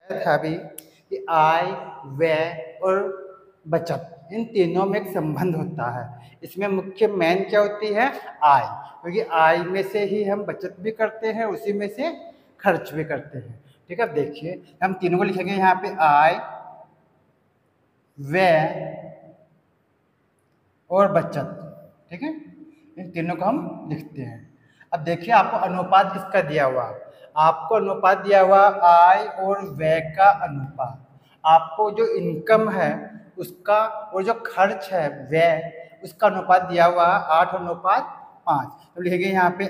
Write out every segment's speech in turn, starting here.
था अभी कि आय, व्यय और बचत इन तीनों में एक संबंध होता है। इसमें मुख्य मेन क्या होती है? आय, क्योंकि आय में से ही हम बचत भी करते हैं, उसी में से खर्च भी करते हैं। ठीक है, अब देखिए हम तीनों को लिखेंगे यहाँ पे, आय, व्यय और बचत। ठीक है, इन तीनों को हम लिखते हैं। अब देखिए आपको अनुपात किसका दिया हुआ? आपको अनुपात दिया हुआ आय और व्यय का अनुपात। आपको जो इनकम है उसका और जो खर्च है व्यय उसका अनुपात दिया हुआ 8:5। तो लिखेंगे यहाँ पे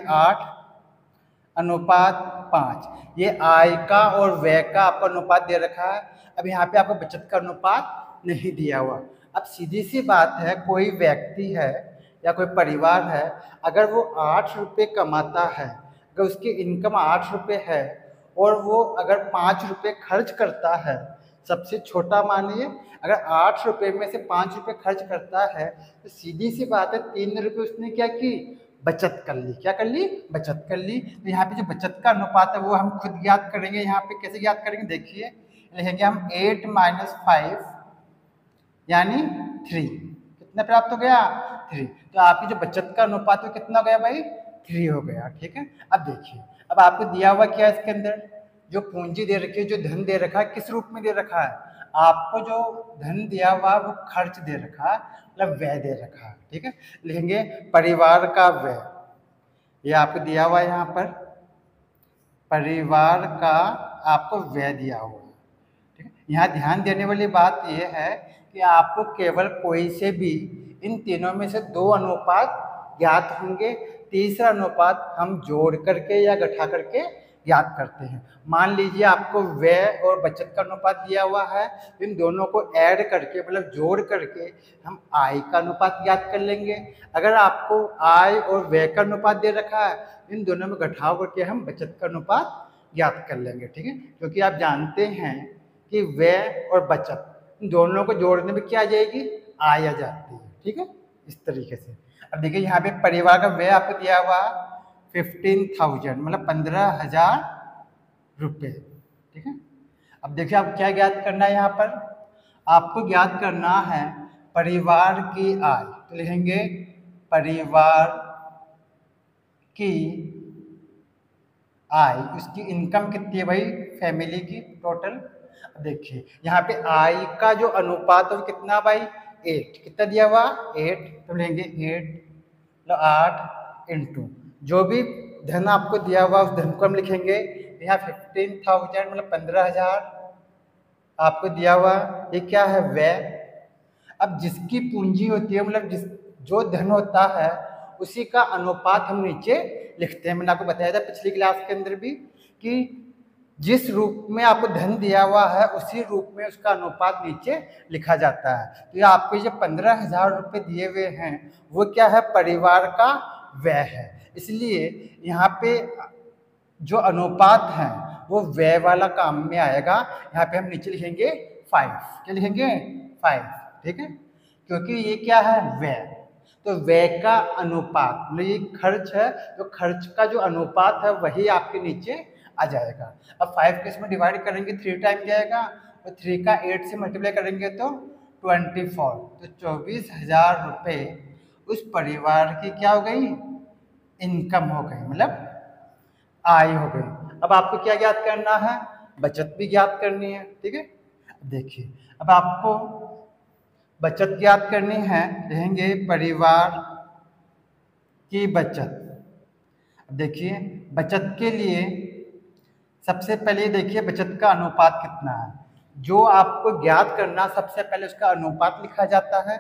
8:5। ये आय का और व्यय का आपको अनुपात दे रखा है। अब यहाँ पे आपको बचत का अनुपात नहीं दिया हुआ। अब सीधी सी बात है, कोई व्यक्ति है या कोई परिवार है, अगर वो 8 रुपये कमाता है, अगर उसकी इनकम 8 रुपये है और वो अगर 5 रुपये खर्च करता है, सबसे छोटा मानिए, अगर 8 रुपये में से 5 रुपये खर्च करता है, तो सीधी सी बात है 3 रुपये उसने क्या की? बचत कर ली। क्या कर ली? बचत कर ली। तो यहाँ पे जो बचत का अनुपात है वो हम खुद ज्ञात करेंगे। यहाँ पे कैसे ज्ञात करेंगे? देखिए लिखेंगे हम 8 - 5 यानी 3। कितना प्राप्त हो गया? 3। तो आपकी जो बचत का अनुपात है कितना हो गया भाई? 3 हो गया। ठीक है, अब देखिए अब आपको दिया हुआ क्या है इसके अंदर? जो पूंजी दे रखी है, जो धन दे रखा है, किस रूप में दे रखा है? आपको जो धन दिया हुआ वो खर्च दे रखा है, मतलब व्यय दे रखा है। ठीक है, लिखेंगे परिवार का व्यय। ये आपको दिया हुआ है यहाँ पर, परिवार का आपको व्यय दिया हुआ है। ठीक है, यहाँ ध्यान देने वाली बात यह है कि आपको केवल कोई से भी इन तीनों में से 2 अनुपात ज्ञात होंगे। तीसरा अनुपात हम जोड़ करके या घटा करके ज्ञात करते हैं। मान लीजिए आपको व्यय और बचत का अनुपात दिया हुआ है, इन दोनों को ऐड करके मतलब जोड़ करके हम आय का अनुपात ज्ञात कर लेंगे। अगर आपको आय और व्यय का अनुपात दे रखा है, इन दोनों में घटाव करके हम बचत का अनुपात ज्ञात कर लेंगे। ठीक है, क्योंकि आप जानते हैं कि व्यय और बचत इन दोनों को जोड़ने में क्या आ जाएगी? आय आ जाती है। ठीक है, इस तरीके से। अब देखिए यहाँ पे परिवार का व्यय आपको दिया हुआ 15,000 मतलब 15,000 रुपये। ठीक है, अब देखिए आप क्या ज्ञात करना है? यहाँ पर आपको ज्ञात करना है परिवार की आय। तो लिखेंगे परिवार की आय, उसकी इनकम कितनी है भाई फैमिली की टोटल? देखिए यहाँ पे आय का जो अनुपात है वो कितना भाई? 8। कितना दिया हुआ? 8। तो लेंगे 8 मतलब 8 इंटू जो भी धन आपको दिया हुआ उस धन को हम लिखेंगे। यहाँ 15,000 मतलब 15,000 आपको दिया हुआ। ये क्या है? व्यय। अब जिसकी पूंजी होती है मतलब जो धन होता है उसी का अनुपात हम नीचे लिखते हैं। मैंने आपको बताया था पिछली क्लास के अंदर भी कि जिस रूप में आपको धन दिया हुआ है उसी रूप में उसका अनुपात नीचे लिखा जाता है। तो ये आपको जो 15,000 रुपये दिए हुए हैं वो क्या है? परिवार का व्यय है। इसलिए यहाँ पे जो अनुपात है वो व्यय वाला काम में आएगा। यहाँ पे हम नीचे लिखेंगे 5। क्या लिखेंगे? 5। ठीक है, क्योंकि ये क्या है? व्यय। तो व्यय का अनुपात मतलब ये खर्च है, तो खर्च का जो अनुपात है वही आपके नीचे आ जाएगा। अब 5 को इसमें डिवाइड करेंगे 3 टाइम जाएगा, तो 3 का 8 से मल्टीप्लाई करेंगे तो 24। तो 24,000 रुपये उस परिवार की क्या हो गई? इनकम हो गई, मतलब आय हो गई। अब आपको क्या ज्ञात करना है? बचत भी ज्ञात करनी है। ठीक है, देखिए अब आपको बचत ज्ञात करनी है, रहेंगे परिवार की बचत। देखिए बचत के लिए सबसे पहले देखिए बचत का अनुपात कितना है। जो आपको ज्ञात करना सबसे पहले उसका अनुपात लिखा जाता है।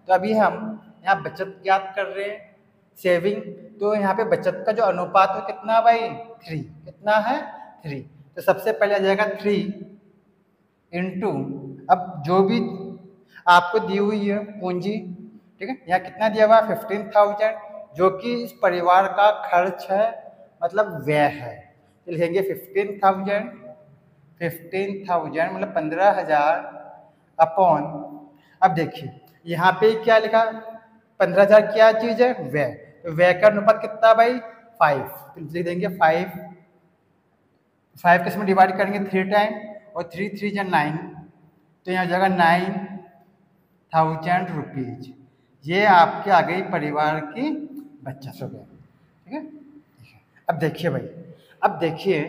तो अभी हम यहाँ बचत ज्ञात कर रहे हैं, सेविंग। तो यहाँ पे बचत का जो अनुपात है कितना भाई? 3। कितना है? 3। तो सबसे पहले आ जाएगा 3 इंटू अब जो भी आपको दी हुई है पूंजी। ठीक है, यहाँ कितना दिया हुआ? 15,000 जो कि इस परिवार का खर्च है मतलब व्यय है। तो लिखेंगे 15,000 मतलब 15,000 अपॉन। अब देखिए यहाँ पे क्या लिखा? 15,000 क्या चीज़ है? व्यय। तो व्यय का अनुपात कितना भाई? 5। तो लिख देंगे 5 किस में डिवाइड करेंगे 3 टाइम और 3 3 जा 9, तो यहाँ जगह 9,000 रुपीज। ये आपके आ गई परिवार की बचत हो गई। ठीक है, अब देखिए भाई, अब देखिए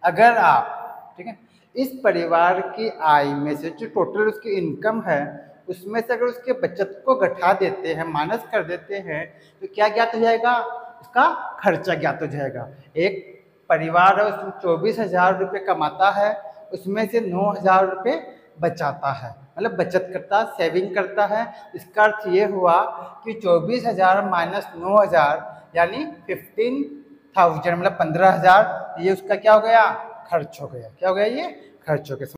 अगर आप, ठीक है, इस परिवार की आय में से जो टोटल उसकी इनकम है उसमें से अगर उसके बचत को घटा देते हैं, माइनस कर देते हैं, तो क्या ज्ञात हो जाएगा? उसका खर्चा ज्ञात हो जाएगा। एक परिवार है उसमें 24,000 रुपये कमाता है, उसमें से 9,000 रुपये बचाता है, मतलब बचत करता है, सेविंग करता है। इसका अर्थ ये हुआ कि 24,000 माइनस 9,000 यानी 15,000, मतलब 15,000। ये उसका क्या हो गया? खर्च हो गया। क्या हो गया? ये खर्च हो गया।